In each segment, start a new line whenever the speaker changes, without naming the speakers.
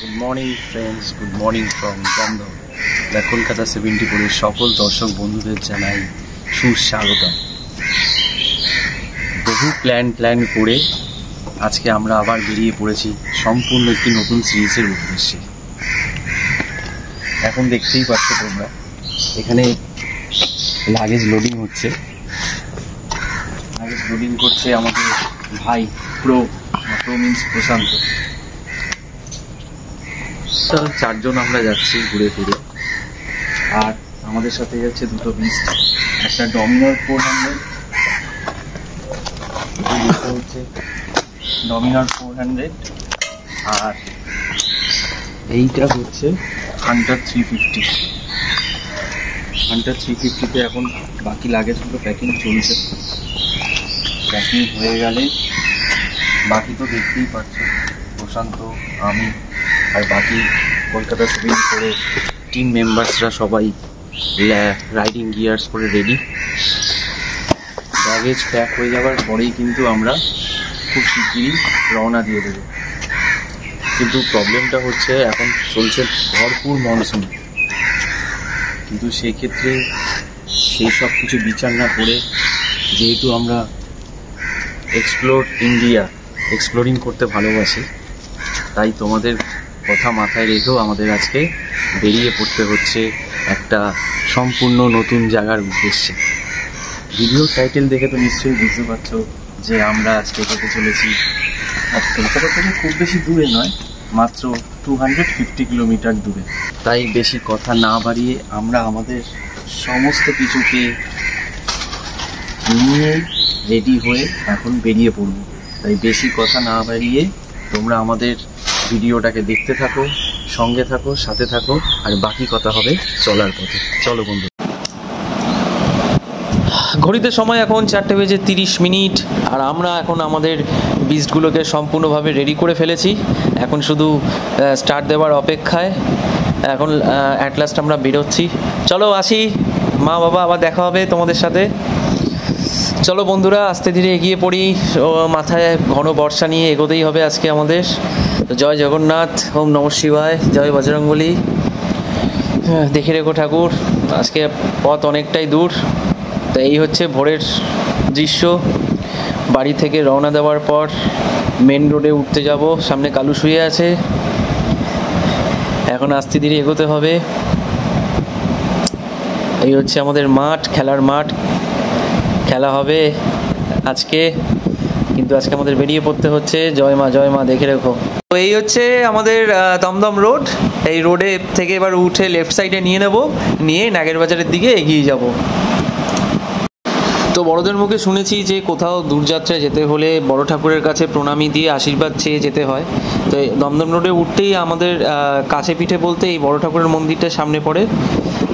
Good morning friends, good morning from Dumdum. The Kolkata 74-এর সকল দর্শক বন্ধুদের জানাই সুস্বাগতম। বহু প্ল্যান করে আজকে আমরা আবার বেরিয়ে পড়েছি সম্পূর্ণ একটি নতুন সিরিজের উদ্দেশ্যে। এখন দেখতেই পাচ্ছ তোমরা, এখানে লাগেজ লোডিং হচ্ছে। লাগেজ লোডিং করছে আমাদের ভাই প্রো মিন্স প্রশান্ত। চারজন আমরা যাচ্ছি ঘুরে ফিরে, আর আমাদের সাথে যাচ্ছে দুটো বিস্ট, একটা ডমিনার 400, হচ্ছে ডমিনার 400, আর এইটা হচ্ছে হান্টার 350। হান্টার 350-তে এখন বাকি লাগেজগুলো প্যাকিং চলছে। প্যাকিং হয়ে গেলে বাকি তো দেখতেই পাচ্ছ, প্রশান্ত, আমি আর বাকি কলকাতা 74-এর টিম মেম্বার্সরা সবাই রাইডিং গিয়ার্স করে রেডি। ব্যাগেজ প্যাক হয়ে যাওয়ার পরেই কিন্তু আমরা খুব শিগগিরই রওনা দিয়ে দেবো। কিন্তু প্রবলেমটা হচ্ছে এখন চলছে ভরপুর মনসুন, কিন্তু সেই ক্ষেত্রে সেই সব কিছু বিচার না করে, যেহেতু আমরা এক্সপ্লোর ইন্ডিয়া এক্সপ্লোরিং করতে ভালোবাসি, তাই তোমাদের কথা মাথায় রেখেও আমাদের আজকে বেরিয়ে পড়তে হচ্ছে একটা সম্পূর্ণ নতুন জায়গার উদ্দেশ্যে। ভিডিও টাইটেল দেখে তো নিশ্চয়ই বুঝতে পারছো যে আমরা আজকে যেতে চলেছি কলকাতা থেকে খুব বেশি দূরে নয়, মাত্র 250 কিলোমিটার দূরে। তাই বেশি কথা না বাড়িয়ে আমরা আমাদের সমস্ত কিছুকে নিয়ে রেডি হয়ে এখন বেরিয়ে পড়ব। তাই বেশি কথা না বাড়িয়ে তোমরা আমাদের ভিডিওটাকে দেখতে থাকো, সঙ্গে থাকো, সাথে থাকো, আর বাকি কথা হবে চলার পথে। চলো বন্ধু। ঘড়িতে সময় এখন 4:30, আর আমরা এখন আমাদের বিস্টগুলোকে সম্পূর্ণভাবে রেডি করে ফেলেছি। এখন শুধু স্টার্ট দেওয়ার অপেক্ষায়। এখন অ্যাট লাস্ট আমরা বেরোচ্ছি। চলো আসি, মা বাবা আবার দেখা হবে তোমাদের সাথে। চলো বন্ধুরা, আস্তে ধীরে এগিয়ে পড়ি। মাথায় ঘন বর্ষা নিয়ে এগোতেই হবে আজকে আমাদের। জয় জগন্নাথ, ওম নমঃ শিবায়, জয় বজরংবলী। দেখে রেখো ঠাকুর, আজকে পথ অনেকটাই দূর। তো এই হচ্ছে ভোরের দৃশ্য। বাড়ি থেকে রওনা দেওয়ার পর মেন রোডে উঠতে যাব, সামনে কালু শুয়ে আছে। এখন আস্তে ধীরে এগোতে হবে। এই হচ্ছে আমাদের মাঠ, খেলার মাঠ। খেলা হবে আজকে, কিন্তু আজকে আমাদের বেরিয়ে পড়তে হচ্ছে। জয় মা, দেখে রেখো। তো এই হচ্ছে আমাদের দমদম রোড। এই রোডে থেকে এবার উঠে লেফট সাইডে নিয়ে নাগের বাজারের দিকে এগিয়ে যাব। তো বড়দের মুখে শুনেছি যে কোথাও দূরযাত্রায় যেতে হলে বড় ঠাকুরের কাছে প্রণামী দিয়ে আশীর্বাদ চেয়ে যেতে হয়। তো দমদম রোডে উঠতেই আমাদের কাছে পিঠে বলতে এই বড় ঠাকুরের মন্দিরটা সামনে পড়ে।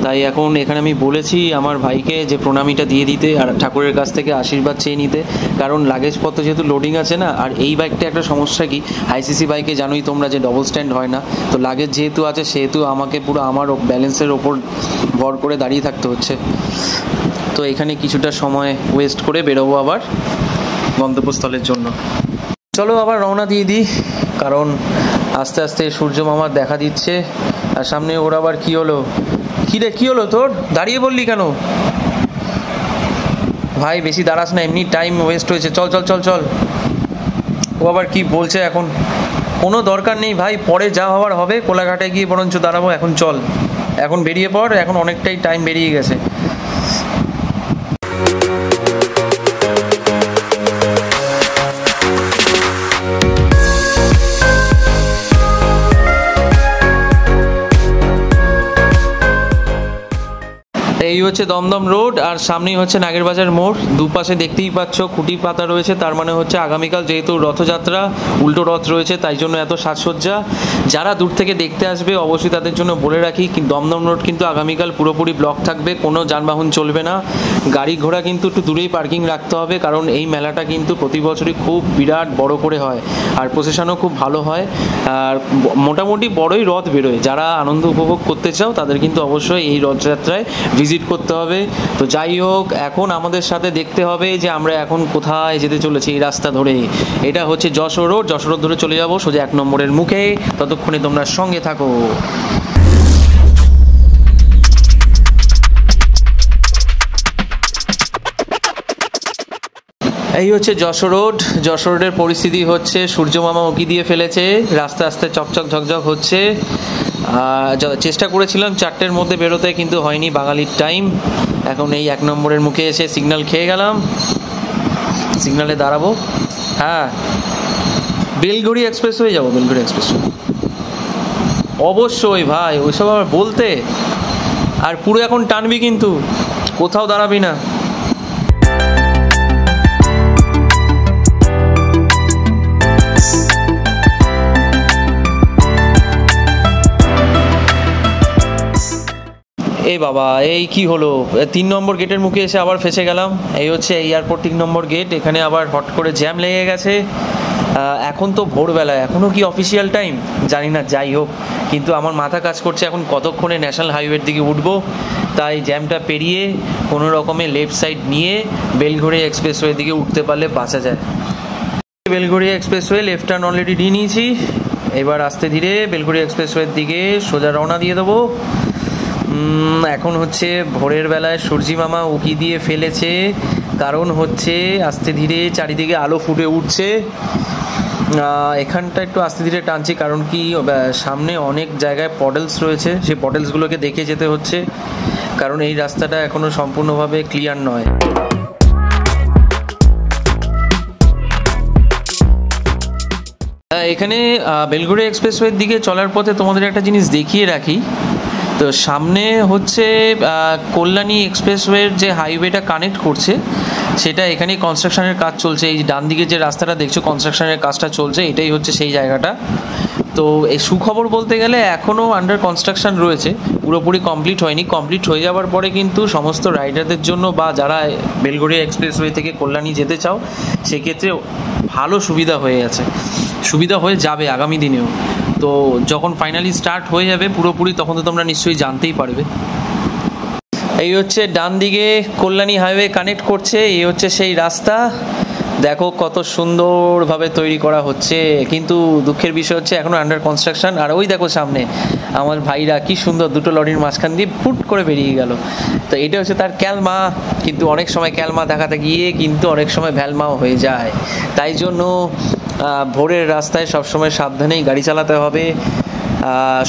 তাই এখন এখানে আমি বলেছি আমার ভাইকে যে প্রণামীটা দিয়ে দিতে আর ঠাকুরের কাছ থেকে আশীর্বাদ চেয়ে নিতে, কারণ লাগেজপত্র যেহেতু লোডিং আছে না। আর এই বাইকটা একটা সমস্যা কি, হাইসিসি বাইকে জানোই তোমরা যে ডবল স্ট্যান্ড হয় না। তো লাগেজ যেহেতু আছে সেহেতু আমাকে পুরো আমার ব্যালেন্সের ওপর ভর করে দাঁড়িয়ে থাকতে হচ্ছে। তো এখানে কিছুটা সময় ওয়েস্ট করে বেরোবো আবার গন্তব্যস্থলের জন্য। চলো আবার রওনা দিয়ে দিই, কারণ আস্তে আস্তে সূর্য মামার দেখা দিচ্ছে। আর সামনে ওর আবার কি হলো, কি হলো তোর, দাঁড়িয়ে বললি কেন? ভাই বেশি দাঁড়াস না, এমনি টাইম ওয়েস্ট হয়েছে। চল। ও আবার কি বলছে এখন? কোনো দরকার নেই ভাই, পরে যা হওয়ার হবে। কোলাঘাটে গিয়ে বরঞ্চ দাঁড়াবো। এখন চল, এখন বেরিয়ে পড়, এখন অনেকটাই টাইম বেরিয়ে গেছে। এই হচ্ছে দমদম রোড, আর সামনেই হচ্ছে নাগেরবাজার মোড়। দুপাশে দেখতেই পাচ্ছ খুঁটি পাতা রয়েছে, তার মানে হচ্ছে আগামীকাল যেহেতু রথযাত্রা, উল্টো রথ রয়েছে, তাই জন্য এত সাজসজ্জা। যারা দূর থেকে দেখতে আসবে অবশ্যই তাদের জন্য বলে রাখি, দমদম রোড কিন্তু আগামীকাল পুরোপুরি ব্লক থাকবে, কোনো যানবাহন চলবে না। গাড়ি ঘোড়া কিন্তু একটু দূরেই পার্কিং রাখতে হবে, কারণ এই মেলাটা কিন্তু প্রতি বছরই খুব বিরাট বড় করে হয়, আর প্রসেশনও খুব ভালো হয়, আর মোটামুটি বড়ই রথ বেরোয়। যারা আনন্দ উপভোগ করতে চাও তাদের কিন্তু অবশ্যই এই রথযাত্রায় ভিজিট
ভিজিট করতে হবে। তো যাই হোক, এখন আমাদের সাথে দেখতে হবে যে আমরা এখন কোথায় যেতে চলেছি। এই রাস্তা ধরে, এটা হচ্ছে যশোর রোড, যশোর রোড ধরে চলে যাব সোজা 1 নম্বরের মুখে। ততক্ষণে তোমরা সঙ্গে থাকো। এই হচ্ছে যশোর রোড। যশোর রোডের পরিস্থিতি হচ্ছে সূর্য মামা উকি দিয়ে ফেলেছে, রাস্তা আস্তে চকচক ঝকঝক হচ্ছে। চেষ্টা করেছিলাম 4টের মধ্যে বেরোতে, কিন্তু হয়নি, বাঙালির টাইম। এখন এই 1 নম্বরের মুখে এসে সিগন্যাল খেয়ে গেলাম, সিগন্যালে দাঁড়াবো। হ্যাঁ, বেলঘড়ি এক্সপ্রেস হয়ে যাবো, বেলঘড়ি এক্সপ্রেস অবশ্যই ভাই, ওইসব আবার বলতে। আর পুরো এখন টানবি, কিন্তু কোথাও দাঁড়াবি না। এই বাবা, এই কি হলো, 3 নম্বর গেটের মুখে এসে আবার ফেসে গেলাম। এই হচ্ছে এয়ারপোর্ট 3 নম্বর গেট, এখানে আবার হট করে জ্যাম লেগে গেছে। এখন তো ভোরবেলা, এখনও কি অফিসিয়াল টাইম জানি না, যাই হোক, কিন্তু আমার মাথা কাজ করছে এখন কতক্ষণে ন্যাশনাল হাইওয়ের দিকে উঠবো। তাই জ্যামটা পেরিয়ে কোনো রকমে লেফট সাইড নিয়ে বেলঘড়ি এক্সপ্রেসওয়ের দিকে উঠতে পারলে বাঁচা যায়। বেলঘড়ি এক্সপ্রেসওয়ে লেফট টার্ন অলরেডি দিয়ে নিয়েছি, এবার আস্তে ধীরে বেলঘড়ি এক্সপ্রেসওয়ের দিকে সোজা রওনা দিয়ে দেবো। এখন হচ্ছে ভোরের বেলায় সূর্যি মামা উকি দিয়ে ফেলেছে, কারণ হচ্ছে আস্তে ধীরে চারিদিকে আলো ফুটে উঠছে। এখানটা একটু আস্তে ধীরে টানছি, কারণ কি সামনে অনেক জায়গায় পডেলস রয়েছে, সেই পডেলসগুলোকে দেখে যেতে হচ্ছে, কারণ এই রাস্তাটা এখনো সম্পূর্ণভাবে ক্লিয়ার নয়। এখানে বেলঘড়ি এক্সপ্রেসওয়ের দিকে চলার পথে তোমাদের একটা জিনিস দেখিয়ে রাখি। তো সামনে হচ্ছে কল্যাণী এক্সপ্রেসওয়ের যে হাইওয়েটা কানেক্ট করছে, সেটা এখানেই কনস্ট্রাকশনের কাজ চলছে। এই ডান দিকে যে রাস্তাটা দেখছো, কনস্ট্রাকশনের কাজটা চলছে, এটাই হচ্ছে সেই জায়গাটা। তো এই সুখবর বলতে গেলে এখনও আন্ডার কনস্ট্রাকশন রয়েছে, পুরোপুরি কমপ্লিট হয়নি। কমপ্লিট হয়ে যাওয়ার পরে কিন্তু সমস্ত রাইডারদের জন্য বা যারা বেলঘড়ি এক্সপ্রেসওয়ে থেকে কল্যাণী যেতে চাও, সেক্ষেত্রে ভালো সুবিধা হয়ে গেছে, সুবিধা হয়ে যাবে আগামী দিনেও। তো যখন ফাইনালি স্টার্ট হয়ে যাবে পুরোপুরি, তখন তো তোমরা নিশ্চয়ই জানতেই পারবে। এই হচ্ছে ডান দিকে কল্যাণী হাইওয়ে কানেক্ট করছে, এই হচ্ছে সেই রাস্তা। দেখো কত সুন্দরভাবে তৈরি করা হচ্ছে, কিন্তু দুঃখের বিষয় হচ্ছে এখনো আন্ডার কনস্ট্রাকশন। আর ওই দেখো সামনে আমার ভাইরা কি সুন্দর দুটো লরির মাঝখান দিয়ে ফুট করে বেরিয়ে গেল। তো এটা হচ্ছে তার ক্যালমা, কিন্তু অনেক সময় ক্যালমা দেখাতে গিয়ে কিন্তু অনেক সময় ভ্যালমাও হয়ে যায়। তাই জন্য ভোরের রাস্তায় সবসময় সাবধানেই গাড়ি চালাতে হবে।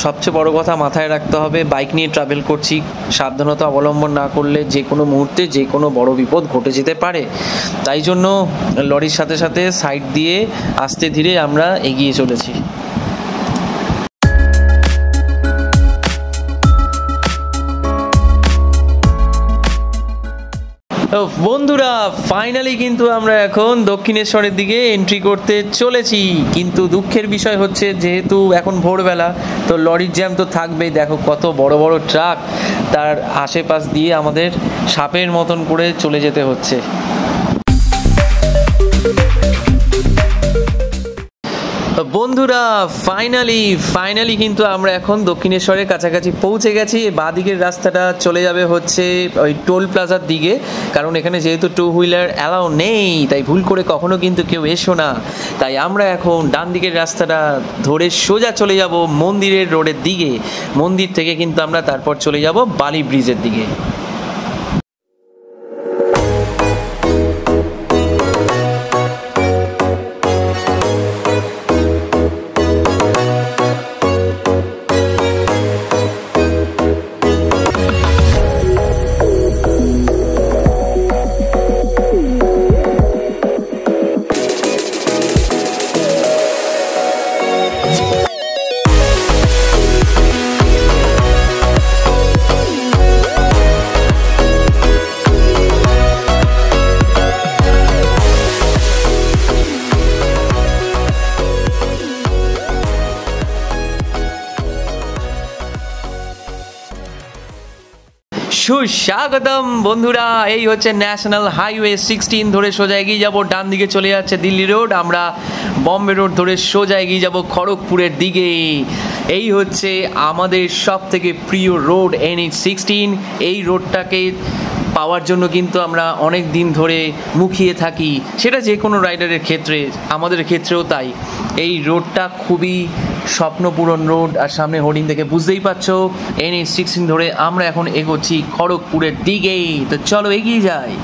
সবচেয়ে বড় কথা মাথায় রাখতে হবে, বাইক নিয়ে ট্রাভেল করছি, সাবধানতা অবলম্বন না করলে যে কোনো মুহূর্তে যে কোনো বড় বিপদ ঘটে যেতে পারে। তাই জন্য লরির সাথে সাথে সাইড দিয়ে আস্তে ধীরে আমরা এগিয়ে চলেছি। বন্ধুরা, ফাইনালি কিন্তু আমরা এখন দক্ষিণেশ্বরের দিকে এন্ট্রি করতে চলেছি। কিন্তু দুঃখের বিষয় হচ্ছে, যেহেতু এখন ভোরবেলা, তো লরির জ্যাম তো থাকবেই। দেখো কত বড় বড় ট্রাক, তার আশেপাশ দিয়ে আমাদের সাপের মতন করে চলে যেতে হচ্ছে। বন্ধুরা, ফাইনালি কিন্তু আমরা এখন দক্ষিণেশ্বরের কাছাকাছি পৌঁছে গেছি। বাঁ দিকের রাস্তাটা চলে যাবে হচ্ছে ওই টোল প্লাজার দিকে, কারণ এখানে যেহেতু 2 হুইলার অ্যালাউ নেই, তাই ভুল করে কখনো কিন্তু কেউ এসো না। তাই আমরা এখন ডান দিকের রাস্তাটা ধরে সোজা চলে যাব মন্দিরের রোডের দিকে। মন্দির থেকে কিন্তু আমরা তারপর চলে যাব বালি ব্রিজের দিকে। সুস্বাগতম বন্ধুরা, এই হচ্ছে ন্যাশনাল হাইওয়ে 16 ধরে সোজা এগিয়ে যাবো। ডান দিকে চলে যাচ্ছে দিল্লি রোড, আমরা বম্বে রোড ধরে সোজা এগিয়ে যাব খড়গপুরের দিকে। এই হচ্ছে আমাদের সব থেকে প্রিয় রোড NH16। এই রোডটাকে পাওয়ার জন্য কিন্তু আমরা অনেক দিন ধরে মুখিয়ে থাকি, সেটা যে কোনো রাইডারের ক্ষেত্রে, আমাদের ক্ষেত্রেও তাই। এই রোডটা খুবই স্বপ্নপূরণ রোড, আর সামনে হোর্ডিং দেখে বুঝতেই পারছো NH16 ধরে আমরা এখন এগোচ্ছি খড়গপুরের দিকে। তো চলো এগিয়ে যাই।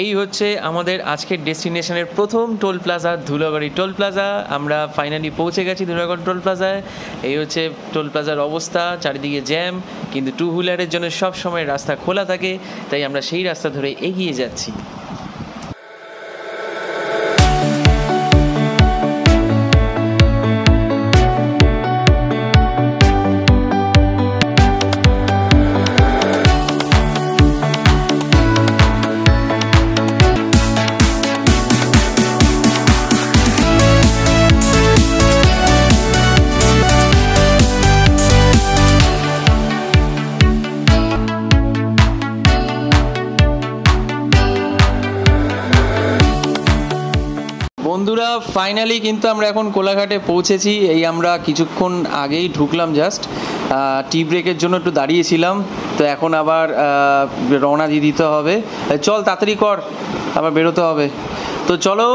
এই হচ্ছে আমাদের আজকের ডেস্টিনেশনের প্রথম toll plaza, Dhulagori toll plaza. আমরা ফাইনালি পৌঁছে গেছি ধুলাগড় টোল প্লাজায়। এই হচ্ছে টোল প্লাজার অবস্থা, চারিদিকে জ্যাম, কিন্তু টু হুইলারের জন্য সব সময় রাস্তা খোলা থাকে, তাই আমরা সেই রাস্তা ধরে এগিয়ে যাচ্ছি। বন্ধুরা ফাইনালি কিন্তু আমরা এখন কোলাঘাটে পৌঁছেছি। এই আমরা কিছুক্ষণ আগেই ঢুকলাম, জাস্ট টি ব্রেকের জন্য একটু দাঁড়িয়েছিলাম, তো এখন আবার রওনা দিয়ে দিতে হবে। চল তাড়াতাড়ি কর, আবার বেরোতে হবে। তো চলো,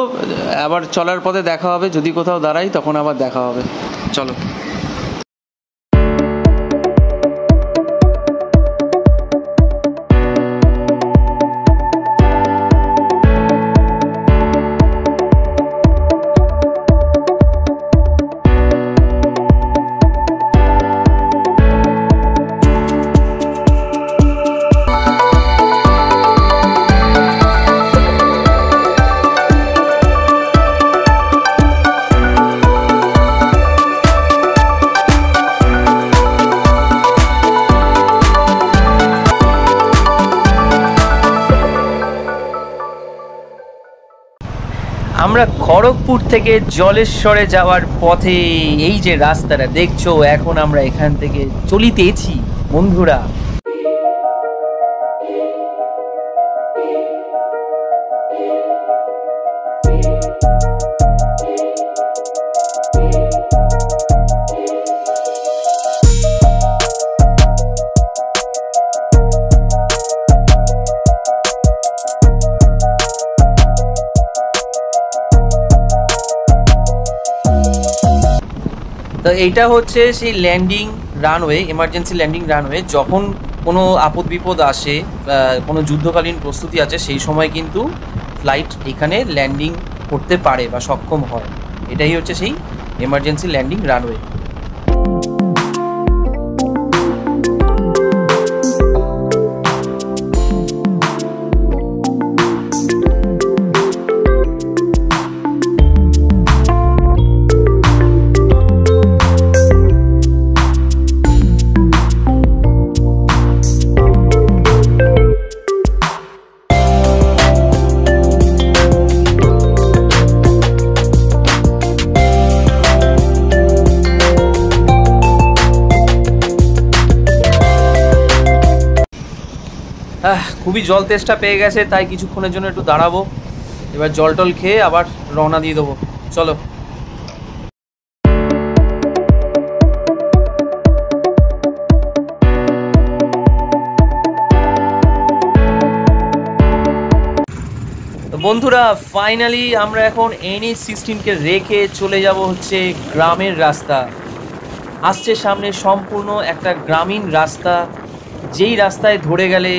আবার চলার পথে দেখা হবে, যদি কোথাও দাঁড়াই তখন আবার দেখা হবে। চলো। আমরা খড়গপুর থেকে জলেশ্বরে যাওয়ার পথে এই যে রাস্তাটা দেখছো, এখন আমরা এখান থেকে চলিতেছি বন্ধুরা। তো এইটা হচ্ছে সেই landing runway, emergency landing runway. যখন কোনো আপদ বিপদ আসে, কোনো যুদ্ধকালীন প্রস্তুতি আছে, সেই সময় কিন্তু ফ্লাইট এখানে ল্যান্ডিং করতে পারে বা সক্ষম হয়। এটাই হচ্ছে সেই এমার্জেন্সি ল্যান্ডিং রানওয়ে। খুবই জল তেষ্টা পেয়ে গেছে, তাই কিছুক্ষণের জন্য একটু দাঁড়াবো। এবার জল টল খেয়ে আবার রওনা দিয়ে দেবো। চলো। তো বন্ধুরা ফাইনালি আমরা এখন NH16কে রেখে চলে যাব হচ্ছে গ্রামের রাস্তা। আসছে সামনে সম্পূর্ণ একটা গ্রামীণ রাস্তা, যেই রাস্তায় ধরে গেলে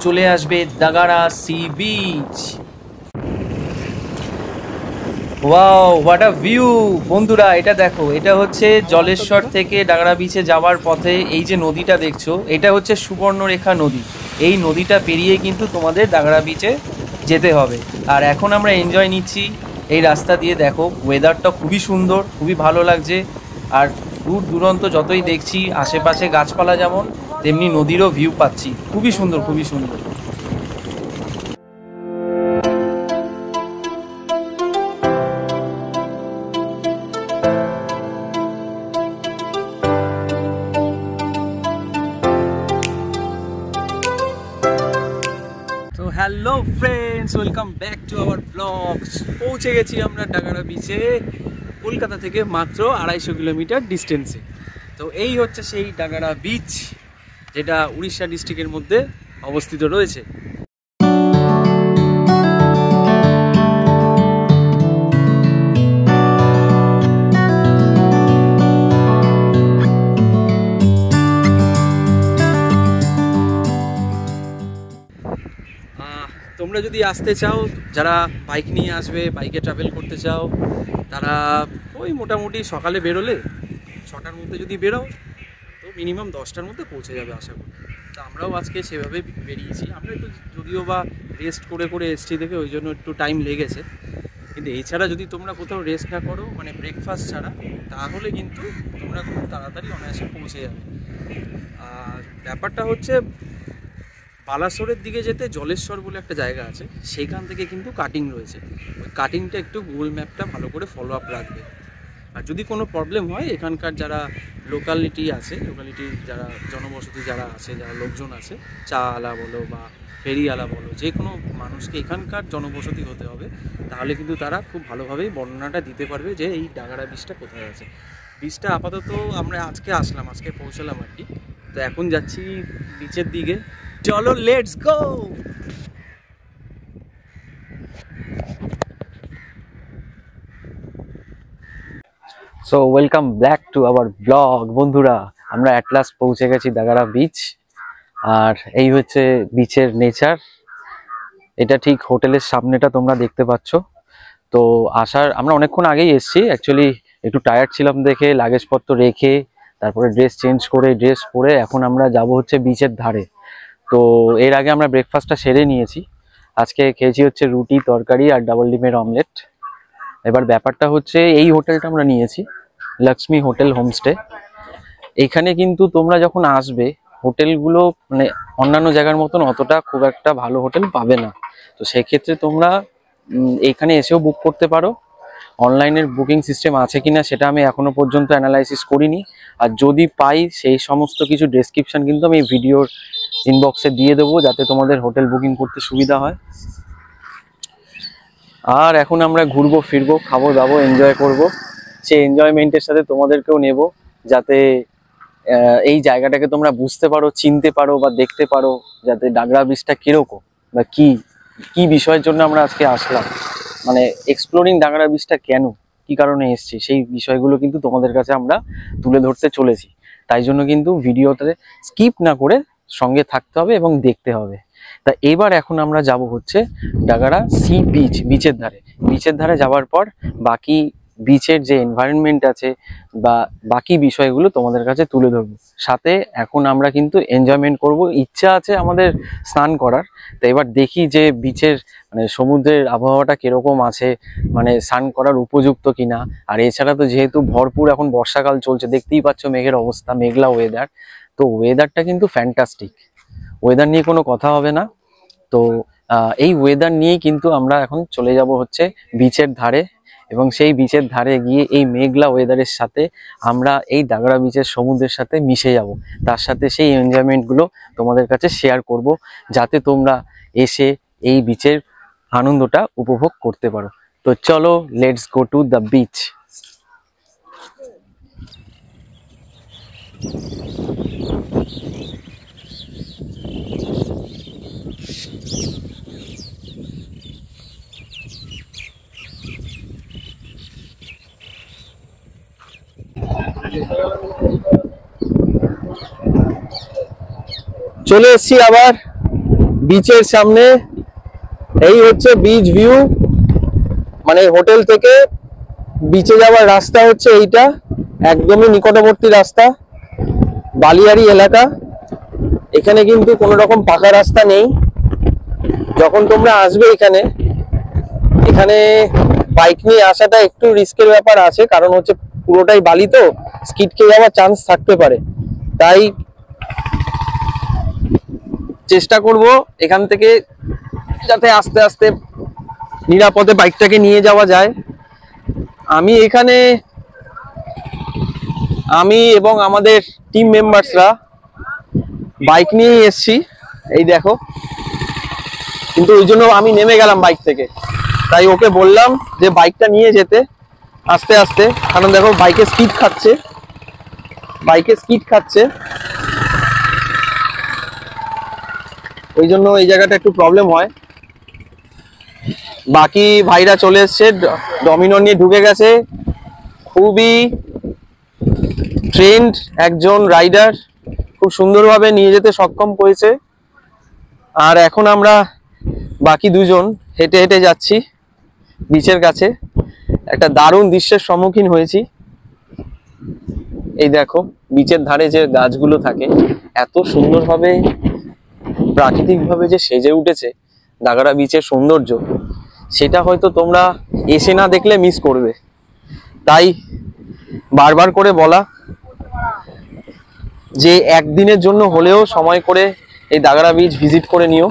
চলে আসবে Dagara sea beach. Wow, what a view বন্ধুরা! এটা দেখো, এটা হচ্ছে জলেশ্বর থেকে দাগাড়া বিচে যাওয়ার পথে এই যে নদীটা দেখছো, এটা হচ্ছে সুবর্ণরেখা নদী। এই নদীটা পেরিয়ে কিন্তু তোমাদের দাগাড়া বিচে যেতে হবে। আর এখন আমরা এনজয় নিচ্ছি এই রাস্তা দিয়ে। দেখো ওয়েদারটা খুবই সুন্দর, খুবই ভালো লাগছে। আর দূর দূরান্ত যতই দেখছি আশেপাশে গাছপালা যেমন, তেমনি নদীরও ভিউ পাচ্ছি। খুবই সুন্দর, খুবই সুন্দর। Hello friends, welcome back to our blogs. পৌঁছে গেছি আমরা ডাগারা বিচে, কলকাতা থেকে মাত্র 250 কিলোমিটার ডিস্টেন্সে। তো এই হচ্ছে সেই ডাগারা বিচ, যেটা উড়িষ্যা ডিস্ট্রিক্টের মধ্যে অবস্থিত রয়েছে। তোমরা যদি আসতে চাও, যারা বাইক নিয়ে আসবে, বাইকে ট্রাভেল করতে চাও, তারা ওই মোটামুটি সকালে বেরোলে 6টার মধ্যে যদি বেরোও তো মিনিমাম 10টার মধ্যে পৌঁছে যাবে আশা করি। তো আমরাও আজকে সেভাবে বেরিয়েছি। আমরা একটু যদিও বা রেস্ট করে করে এসছি দেখে ওই জন্য একটু টাইম লেগেছে, কিন্তু এছাড়া যদি তোমরা কোথাও রেস্ট না করো, মানে ব্রেকফাস্ট ছাড়া, তাহলে কিন্তু তোমরা খুব তাড়াতাড়ি অনায়াসে পৌঁছে যাবে। আর ব্যাপারটা হচ্ছে, বালাসোরের দিকে যেতে জলেশ্বর বলে একটা জায়গা আছে, সেইখান থেকে কিন্তু কাটিং রয়েছে। ওই কাটিংটা একটু গুগল ম্যাপটা ভালো করে ফলো আপ রাখবে। আর যদি কোনো প্রবলেম হয়, এখানকার যারা লোকালিটি যারা জনবসতি যারা আছে, যারা লোকজন আছে, চা আলা বলো বা ফেরিওয়ালা বলো, যে কোনো মানুষকে এখানকার জনবসতি হতে হবে, তাহলে কিন্তু তারা খুব ভালোভাবেই বর্ণনাটা দিতে পারবে যে এই ডাগারা বিচটা কোথায় আছে। বিচটা আপাতত আমরা আজকে পৌঁছলাম আর কি। তো এখন যাচ্ছি বিচের দিকে, চলো let's go. So welcome back to hour blog. বন্ধুরা, আমরা অ্যাট লাস্ট পৌঁছে গেছি ডাগারা বিচ। আর এই হচ্ছে বিচের নেচার। এটা ঠিক হোটেলের সামনেটা তোমরা দেখতে পাচ্ছ। তো আমরা অনেকক্ষণ আগেই এসেছি। অ্যাকচুয়ালি একটু টায়ার্ড ছিলাম দেখে লাগেজপত্র রেখে তারপরে ড্রেস চেঞ্জ করে ড্রেস পরে এখন আমরা যাব হচ্ছে বিচের ধারে। তো এর আগে আমরা ব্রেকফাস্টটা সেরে নিয়েছি। আজকে খেয়েছি হচ্ছে রুটি, তরকারি আর ডাবল ডিমের অমলেট। এবার ব্যাপারটা হচ্ছে, এই হোটেলটা আমরা নিয়েছি, লক্ষ্মী হোটেল হোমস্টে। এখানে কিন্তু তোমরা যখন আসবে, হোটেলগুলো মানে অন্যান্য জায়গার মতন অতটা খুব একটা ভালো হোটেল পাবে না। তো সেক্ষেত্রে তোমরা এখানে এসেও বুক করতে পারো। অনলাইনের বুকিং সিস্টেম আছে কিনা সেটা আমি এখনো পর্যন্ত অ্যানালাইসিস করিনি। আর যদি পাই, সেই সমস্ত কিছু ডেসক্রিপশন কিন্তু আমি ভিডিওর ইনবক্সে দিয়ে দেবো, যাতে তোমাদের হোটেল বুকিং করতে সুবিধা হয়। আর এখন আমরা ঘুরবো ফিরবো, খাবো দাবো, এনজয় করব। সেই এনজয়মেন্টের সাথে তোমাদেরকেও নেব, যাতে এই জায়গাটাকে তোমরা বুঝতে পারো, চিনতে পারো বা দেখতে পারো, যাতে ডাগরা বিচটা কিরকম বা কি বিষয়ের জন্য আমরা আজকে আসলাম, মানে এক্সপ্লোরিং ডাগরা বিচটা কেন, কি কারণে এসেছি, সেই বিষয়গুলো কিন্তু তোমাদের কাছে আমরা তুলে ধরতে চলেছি। তাই জন্য কিন্তু ভিডিওতে স্কিপ না করে সঙ্গে থাকতে হবে এবং দেখতে হবে। তা এবার এখন আমরা যাব হচ্ছে ডাগারা সি বিচ, বিচের ধারে যাওয়ার পর বাকি বিচের যে এনভায়রনমেন্ট আছে বা বাকি বিষয়গুলো তোমাদের কাছে তুলে ধরবো। সাথে এখন আমরা কিন্তু এনজয়মেন্ট করব। ইচ্ছা আছে আমাদের স্নান করার। তো এবার দেখি যে বিচের মানে সমুদ্রের আবহাওয়াটা কিরকম আছে, মানে স্নান করার উপযুক্ত কিনা। আর এছাড়া তো যেহেতু ভরপুর এখন বর্ষাকাল চলছে, দেখতেই পাচ্ছ মেঘের অবস্থা, মেঘলা ওয়েদার। তো ওয়েদারটা কিন্তু ফ্যান্টাস্টিক, ওয়েদার নিয়ে কোনো কথা হবে না। তো এই ওয়েদার নিয়েই কিন্তু আমরা এখন চলে যাব হচ্ছে বিচের ধারে, এবং সেই বিচের ধারে গিয়ে এই মেঘলা ওয়েদারের সাথে আমরা এই ডাগরা বিচের সমুদ্রের সাথে মিশে যাব। তার সাথে সেই এনজয়মেন্টগুলো তোমাদের কাছে শেয়ার করব, যাতে তোমরা এসে এই বিচের আনন্দটা উপভোগ করতে পারো। তো চলো, let's go to the beach. চলে এসছি আবার বিচের সামনে। এই হচ্ছে বিচ ভিউ, মানে হোটেল থেকে বিচে যাওয়ার রাস্তা হচ্ছে এইটা, একদমই নিকটবর্তী রাস্তা, বালিয়াড়ি এলাকা। এখানে কিন্তু কোনো রকম পাকা রাস্তা নেই। যখন তোমরা আসবে এখানে বাইক নিয়ে আসাটা একটু রিস্কের ব্যাপার আছে, কারণ হচ্ছে পুরোটাই বালি, তো স্কিড খেয়ে যাওয়ার চান্স থাকতে পারে। তাই চেষ্টা করব এখান থেকে যাতে আস্তে আস্তে নিরাপদে বাইকটাকে নিয়ে যাওয়া যায়। আমি এবং আমাদের টিম মেম্বার্সরা বাইক নিয়ে এসেছি। এই দেখো,
কিন্তু ওই জন্য আমি নেমে গেলাম বাইক থেকে। তাই ওকে বললাম যে বাইকটা নিয়ে যেতে আস্তে আস্তে, কারণ দেখো বাইকে স্পিড খাচ্ছে, ওই জন্য এই জায়গাটা একটু প্রবলেম হয়। বাকি ভাইরা চলে এসছে, ডমিনর নিয়ে ঢুকে গেছে, খুবই ট্রেন্ড একজন রাইডার, খুব সুন্দরভাবে নিয়ে যেতে সক্ষম করেছে। আর এখন আমরা বাকি দুজন হেঁটে হেঁটে যাচ্ছি বিচের কাছে। একটা দারুণ দৃশ্যের সম্মুখীন হয়েছি। এই দেখো বিচের ধারে যে গাছগুলো থাকে এত সুন্দরভাবে প্রাকৃতিকভাবে যে সেজে উঠেছে দাগাড়া বিচের সৌন্দর্য, সেটা হয়তো তোমরা এসে না দেখলে মিস করবে। তাই বারবার করে বলা যে একদিনের জন্য হলেও সময় করে এই দাগাড়া বিচ ভিজিট করে নিও,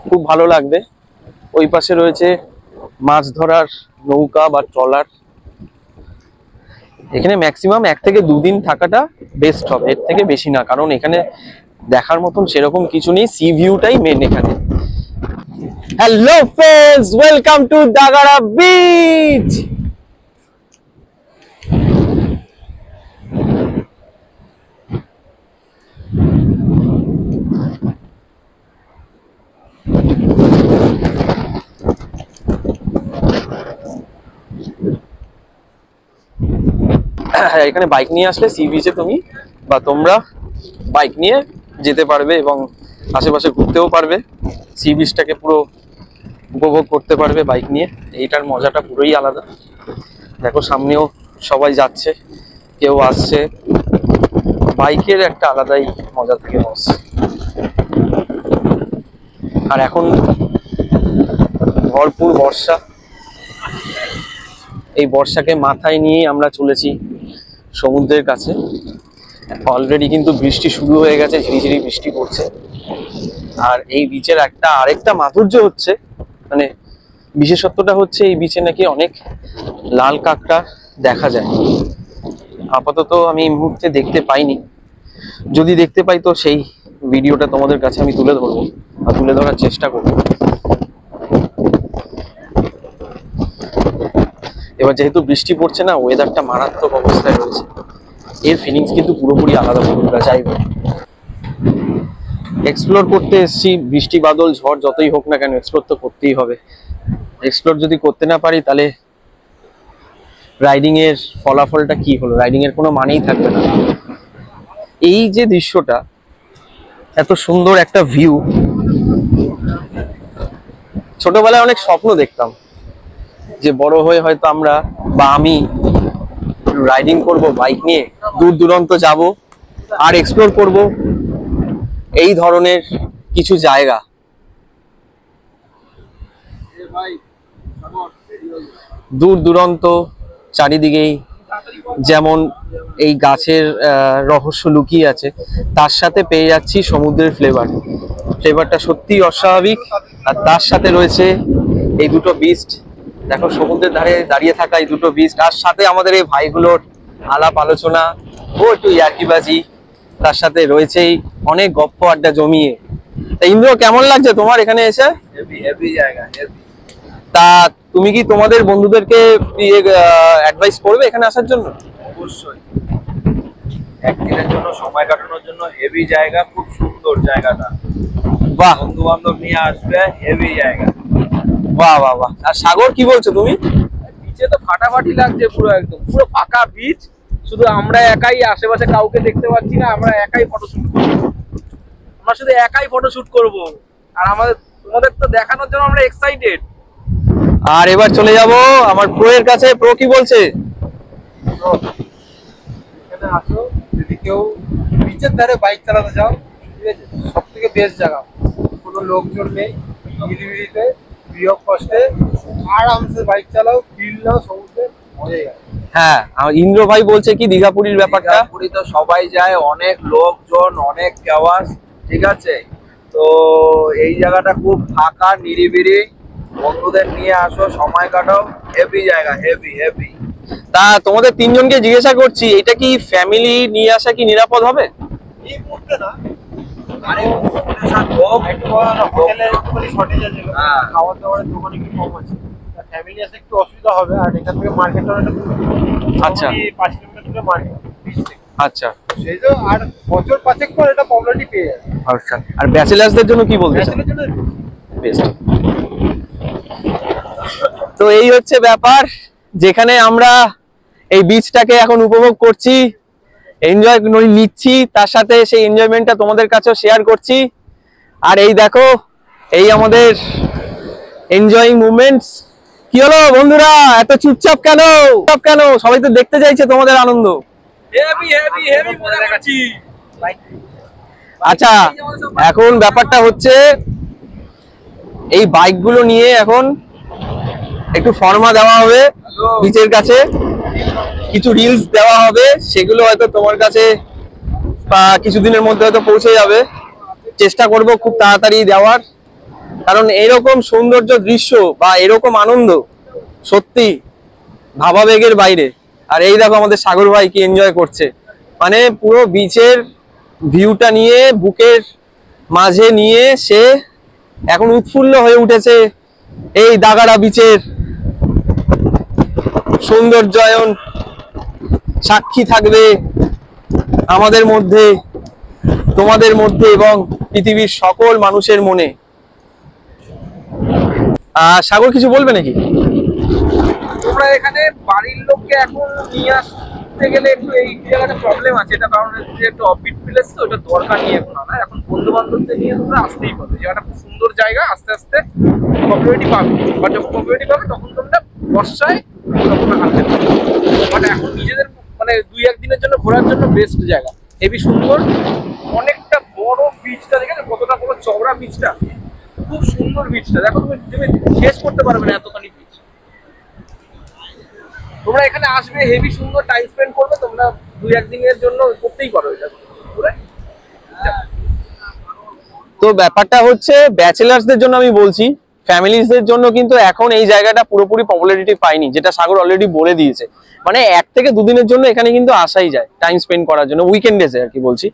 খুব ভালো লাগবে। ওই পাশে রয়েছে মাছ ধরার নৌকা বা ট্রলার। এখানে ম্যাক্সিমাম 1 থেকে 2 দিন থাকাটা বেস্ট হবে, এর থেকে বেশি না, কারণ এখানে দেখার মতন সেরকম কিছু নেই, সি ভিউটাই মেন এখানে। Hello friends, welcome to Dagara beach. এখানে বাইক নিয়ে আসলে সি বিচে তুমি বা তোমরা বাইক নিয়ে যেতে পারবে এবং আশেপাশে ঘুরতেও পারবে, সি বিচটাকে পুরো উপভোগ করতে পারবে বাইক নিয়ে। এইটার মজাটা পুরোই আলাদা। দেখো সামনেও সবাই যাচ্ছে, কেউ আসছে, বাইকের একটা আলাদাই মজা থাকে বস। আর এখন ভরপুর বর্ষা, এই বর্ষাকে মাথায় নিয়ে আমরা চলেছি সমুদ্রের কাছে। অলরেডি কিন্তু বৃষ্টি শুরু হয়ে গেছে, ঝিরিঝিরি বৃষ্টি পড়ছে। আর এই বিচের আরেকটা মাধুর্য হচ্ছে, মানে বিশেষত্বটা হচ্ছে এই বিচে নাকি অনেক লাল কাঁকড়া দেখা যায়। আপাতত আমি এই মুহূর্তে দেখতে পাইনি, যদি দেখতে পাই তো সেই ভিডিওটা তোমাদের কাছে আমি তুলে ধরবো বা তুলে ধরার চেষ্টা করবো। এবার যেহেতু বৃষ্টি পড়ছে না, ওয়েদারটা মারাত্মক অবস্থায় রয়েছে, এর ফিলিংস কিন্তু পুরোপুরি আলাদা। বন্ধুরা যাই হোক, এক্সপ্লোর করতে এসেছি, বৃষ্টি বাদল ঝড় যতই হোক না কেন এক্সপ্লোর তো করতেই হবে। এক্সপ্লোর যদি করতে না পারি তাহলে রাইডিং এর ফলাফলটা কি হলো, রাইডিং এর কোনো মানেই থাকবে না। এই যে দৃশ্যটা, এত সুন্দর একটা ভিউ, ছোটবেলায় অনেক স্বপ্ন দেখতাম যে বড় হয়ে হয়তো আমরা বা আমি রাইডিং করব বাইক নিয়ে, দূর দূরান্ত যাব আর এক্সপ্লোর করব এই ধরনের কিছু জায়গা। দূর দূরান্ত চারিদিকেই যেমন এই গাছের রহস্য লুকিয়ে আছে, তার সাথে পেয়ে যাচ্ছি সমুদ্রের ফ্লেভারটা সত্যি অস্বাভাবিক। আর তার সাথে রয়েছে এই দুটো বিস্ট, দেখো সমুদ্রের ধারে দাঁড়িয়ে থাকা এই দুটো বিস্ট, আর সাথে আমাদের এই ভাইগুলোর আলাপ আলোচনা ও একটু ইয়ার্কিবাজি, তার সাথে রয়েছেই অনেক গপ্প আড্ডা জমিয়ে। তা ইন্দ্র, কেমন লাগছে তোমার এখানে এসে?
হেভি জায়গা।
তা তুমি কি তোমাদের বন্ধুদেরকে অ্যাডভাইস করবে এখানে আসার জন্য?
অবশ্যই, একদিনের জন্য সময় কাটানোর জন্য হেভি জায়গা, খুব সুন্দর জায়গাটা।
বাহ,
বন্ধু বান্ধব নিয়ে আসবে, হেভি জায়গা।
বাহ বাহ বাহ। আর সাগর, কি বলছো তুমি?
বিচে তো ফাটাফাটি লাগছে, পুরো একদম পুরো ফাঁকা বিচ, শুধু আমরা একাই, আশেপাশে কাউকে দেখতে পাচ্ছি না, আমরা একাই ফটোশুট করবো, আমরা শুধু একাই ফটোশুট করব। আর তোমাদের তো দেখানোর জন্য আমরা এক্সাইটেড।
আর এবার চলে যাব আমার প্রো এর কাছে। প্রো কি বলছে?
এখানে আসো, যদি কেউ বিচের ধারে বাইক চালাতে চাও, ঠিক আছে, সব থেকে বেস্ট জায়গা। কোনো লোকজন নেই, নিরিবিলিতে বিয়োগ কষ্টে আরামসে বাইক চালাও, ফিল নাও সমুদ্রে, মজাই গেল।
হ্যাঁ, ইন্দ্র ভাই বলছে কি দীঘাপুরীর ব্যাপারটা।
পুরী তো সবাই যায়, অনেক লোকজন, অনেক কেওয়াস, ঠিক আছে। তো এই জায়গাটা খুব ফাঁকা নিরিবিলি, বন্ধুদের নিয়ে আসো, সময় কাটাও, হেভি জায়গা, হেভি।
তা তোমাদের তিনজনকে জিজ্ঞাসা করছি, এটা কি ফ্যামিলি নিয়ে আসা কি নিরাপদ হবে?
এই মুহূর্তে না,
আরে
একটু হোটেলের একটুখানি শর্টেজ আছে, খাওয়ার দাওয়ারের দোকান একটু কম আছে, ফ্যামিলি আসলে একটু অসুবিধা হবে। আর এখান থেকে মার্কেটটা অনেকটা দূরে,
আচ্ছা।
5 কিলোমিটার দূরে মার্কেট বিচ থেকে।
আচ্ছা
সেই জন্য আর বছর 5 পর এটা পপুলারিটি পেয়ে যাবে।
আচ্ছা, আর ব্যাচেলার্সদের জন্য কি বলতে চান?
ব্যাচেলার জন্য
বেস্ট। তো এই হচ্ছে ব্যাপার, যেখানে আমরা এই বিচটাকে এখন উপভোগ করছি, এনজয় নিচ্ছি, তার সাথে সেই এনজয়মেন্টটা তোমাদের কাছেও শেয়ার করছি। আর এই দেখো, এই আমাদের এনজয়িং মুভমেন্টস। কি হলো বন্ধুরা, এত চুপচাপ কেন? চুপচাপ কেন? সবাই তো দেখতে চাইছে তোমাদের আনন্দ। আচ্ছা, এখন ব্যাপারটা হচ্ছে এই বাইকগুলো নিয়ে এখন একটু ফর্মা দেওয়া হবে বিচের কাছে, কিছু রিলস দেওয়া হবে, সেগুলো হয়তো তোমার কাছে কিছুদিনের মধ্যে হয়তো পৌঁছে যাবে। চেষ্টা করব খুব তাড়াতাড়ি দেওয়ার, কারণ এরকম সৌন্দর্য দৃশ্য বা এরকম আনন্দ সত্যি ভাবাবেগের বাইরে। আর এই দেখো আমাদের সাগর ভাই কি এনজয় করছে, মানে পুরো বিচের ভিউটা নিয়ে বুকের মাঝে নিয়ে সে এখন উৎফুল্ল হয়ে উঠেছে। এই দাগাড়া বিচের সৌন্দর্যায়ন সাক্ষী থাকবে আমাদের মধ্যে, তোমাদের মধ্যে এবং পৃথিবীর সকল মানুষের মনে। সাগর কিছু বলবে নাকি?
তোমরা এখানে বাড়ির লোককে এখন নিয়ে আসতে গেলে একটু এই জায়গাটা প্রবলেম আছে, এটা কারণ হচ্ছে একটু অফবিট প্লেস, তো এটা দরকার নিয়ে এখন না। এখন বন্ধু বান্ধবদের নিয়ে তোমরা আসতেই পারো, জায়গাটা খুব সুন্দর জায়গা, আস্তে আস্তে পপুলারিটি পাবে। বাট যখন পপুলারিটি পাবে তখন তোমরা বর্ষায় তখন আনতে পারবে। বাট এখন নিজেদের মানে 2-1 দিনের জন্য ঘোরার জন্য বেস্ট জায়গা, হেবি সুন্দর। অনেকটা বড় বিচটা, দেখেছো কতটা বড় চওড়া বিচটা, খুব সুন্দর বিচটা। দেখো তুমি শেষ করতে পারবে না এতখানি বিচ। তোমরা এখানে আসবে, হেভি সুন্দর টাইম স্পেন্ড করবে, তোমরা 2-1 দিনের জন্য করতেই পারো এটা ঘুরে।
তো ব্যাপারটা হচ্ছে ব্যাচেলার্সদের জন্য আমি বলছি, ফ্যামিলিজদের জন্য কিন্তু এখন এই জায়গাটা পুরোপুরি পপুলারিটি পায়নি, যেটা সাগর অলরেডি বলে দিয়েছে। মানে 1 থেকে 2 দিনের জন্য এখানে কিন্তু আসাই যায় টাইম স্পেন্ড করার জন্য, উইকেন্ডেসে আর কি বলছি।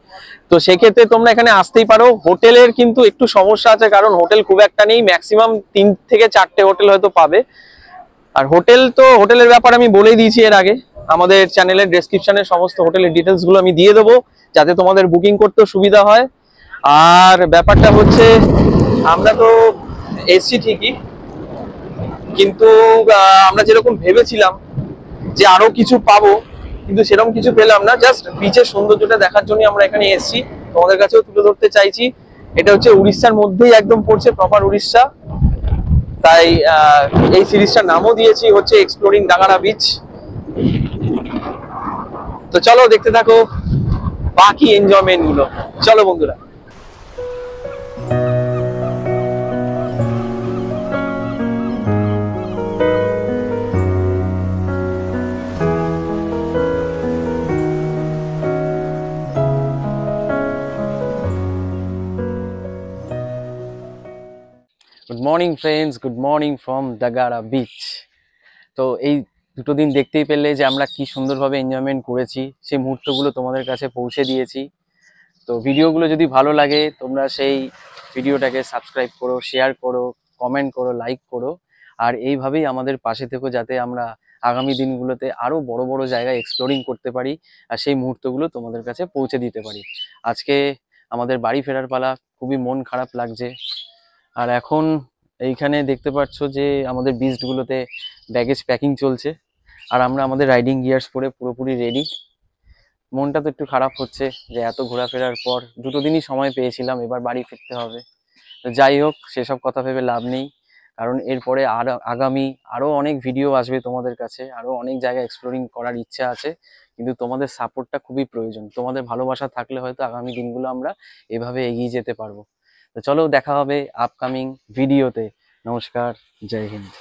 তো সেক্ষেত্রে তোমরা এখানে আসতেই পারো। হোটেলের কিন্তু একটু সমস্যা আছে, কারণ হোটেল খুব একটা নেই, ম্যাক্সিমাম 3 থেকে 4টে হোটেল হয়তো পাবে। আর হোটেলের ব্যাপার আমি বলেই দিয়েছি এর আগে, আমাদের চ্যানেলের ডেসক্রিপশনে সমস্ত হোটেলের ডিটেলস গুলো আমি দিয়ে দেবো, যাতে তোমাদের বুকিং করতেও সুবিধা হয়। আর ব্যাপারটা হচ্ছে আমরা তো এসছি ঠিকই, কিন্তু আমরা যেরকম ভেবেছিলাম যে আরো কিছু পাবো, কিন্তু সেরকম কিছু পেলাম না। জাস্ট বিচের সৌন্দর্যটা দেখার জন্য আমরা এখানে এসেছি, তোমাদের কাছেও তুলে ধরতে চাইছি। এটা হচ্ছে উড়িষ্যার মধ্যেই একদম পড়ছে, প্রপার উড়িষ্যা। তাই এই সিরিজটার নামও দিয়েছি হচ্ছে এক্সপ্লোরিং দাগাড়া বিচ। তো চলো দেখতে থাকো বাকি এনজয়মেন্ট গুলো। চলো বন্ধুরা। Good morning friends, good morning from Dagara beach. তো এই 2 দিন দেখতেই পেলে যে আমরা কি সুন্দরভাবে এনজয়মেন্ট করেছি, সেই মুহূর্তগুলো তোমাদের কাছে পৌঁছে দিয়েছি। তো ভিডিওগুলো যদি ভালো লাগে তোমরা সেই ভিডিওটাকে সাবস্ক্রাইব করো, শেয়ার করো, কমেন্ট করো, লাইক করো। আর এইভাবেই আমাদের পাশে থেকো, যাতে আমরা আগামী দিনগুলোতে আরো বড় বড় জায়গায় এক্সপ্লোরিং করতে পারি আর সেই মুহূর্তগুলো তোমাদের কাছে পৌঁছে দিতে পারি। আজকে আমাদের বাড়ি ফেরার পালা, খুবই মন খারাপ লাগছে। আর এখন এইখানে দেখতে পাচ্ছ যে আমাদের বিচগুলোতে ব্যাগেজ প্যাকিং চলছে, আর আমরা আমাদের রাইডিং গিয়ার্স পরে পুরোপুরি রেডি। মনটা তো একটু খারাপ হচ্ছে যে এত ঘোরাফেরার পর 2 দিনই সময় পেয়েছিলাম, এবার বাড়ি ফিরতে হবে। তো যাই হোক, সেসব কথা ভেবে লাভ নেই, কারণ এরপরে আগামী আরও অনেক ভিডিও আসবে তোমাদের কাছে, আরও অনেক জায়গা এক্সপ্লোরিং করার ইচ্ছা আছে। কিন্তু তোমাদের সাপোর্টটা খুবই প্রয়োজন, তোমাদের ভালোবাসা থাকলে হয়তো আগামী দিনগুলো আমরা এভাবে এগিয়ে যেতে পারবো। তো চলো দেখা হবে আপকামিং ভিডিওতে। নমস্কার, জয় হিন্দ।